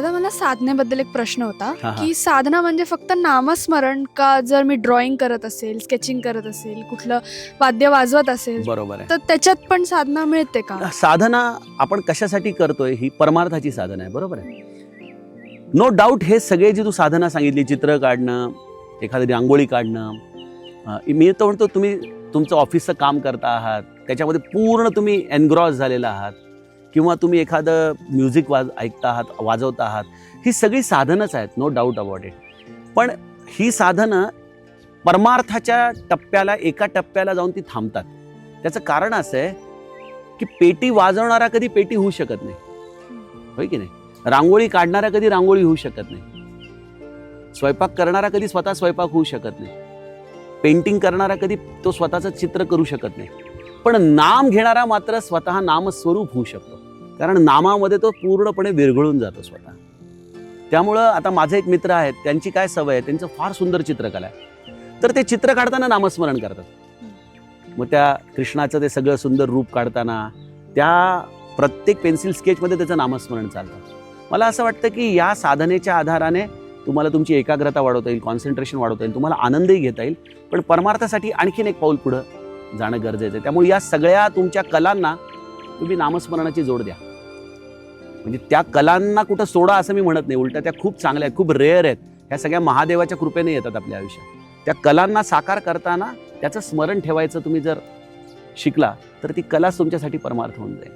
आता मला साधनेबद्दल एक प्रश्न होता हा, हा. की साधना म्हणजे फक्त नामस्मरण का? जर मी ड्रॉइंग करत असेल, स्केचिंग करत असेल, कुठलं वाद्य वाजवत असेल, बरोबर आहे. तर त्याच्यात पण साधना मिळते का? साधना आपण कशासाठी करतोय ही परमार्थाची साधना आहे. बरोबर आहे. नो डाऊट हे सगळे जी तू साधना सांगितली, चित्र काढणं, एखादी रांगोळी काढणं, मी तर म्हणतो तुम्ही तुमचं ऑफिसचं काम करता आहात, त्याच्यामध्ये पूर्ण तुम्ही एनग्रॉस झालेला आहात, किंवा तुम्ही एखादं म्युझिक ऐकता आहात, वाजवता आहात, ही सगळी साधनच आहेत. No doubt about it. पण ही साधनं परमार्थाच्या टप्प्याला, एका टप्प्याला जाऊन ती थांबतात. त्याचं कारण असं आहे की पेटी वाजवणारा कधी पेटी होऊ शकत नाही, होय की नाही? रांगोळी काढणारा कधी रांगोळी होऊ शकत नाही. स्वयंपाक करणारा कधी स्वतः स्वयंपाक होऊ शकत नाही. पेंटिंग करणारा कधी तो स्वतःचं चित्र करू शकत नाही. पण नाम घेणारा मात्र स्वतः नामस्वरूप होऊ शकतो, कारण नामामध्ये तो पूर्णपणे विरघळून जातो स्वतः. त्यामुळं आता माझे एक मित्र आहेत, त्यांची काय सवय आहे, त्यांचं फार सुंदर चित्रकला आहे, तर ते चित्र काढताना नामस्मरण करतात. मग त्या कृष्णाचं ते सगळं सुंदर रूप काढताना त्या प्रत्येक पेन्सिल स्केचमध्ये त्याचं नामस्मरण चालतं. मला असं वाटतं की या साधनेच्या आधाराने तुम्हाला तुमची एकाग्रता वाढवता येईल, कॉन्सन्ट्रेशन वाढवता येईल, तुम्हाला आनंदही घेता येईल, पण परमार्थासाठी आणखीन एक पाऊल पुढं जाणं गरजेचं आहे. त्यामुळे या सगळ्या तुमच्या कलांना तुम्ही नामस्मरणाची जोड द्या. म्हणजे त्या कलांना कुठं सोडा असं मी म्हणत नाही, उलटा त्या खूप चांगल्या आहेत, खूप रेअर आहेत. ह्या सगळ्या महादेवाच्या कृपेने येतात आपल्या आयुष्यात. त्या कलांना साकार करताना त्याचं स्मरण ठेवायचं तुम्ही जर शिकला तर ती कलाच तुमच्यासाठी परमार्थ होऊन जाईल.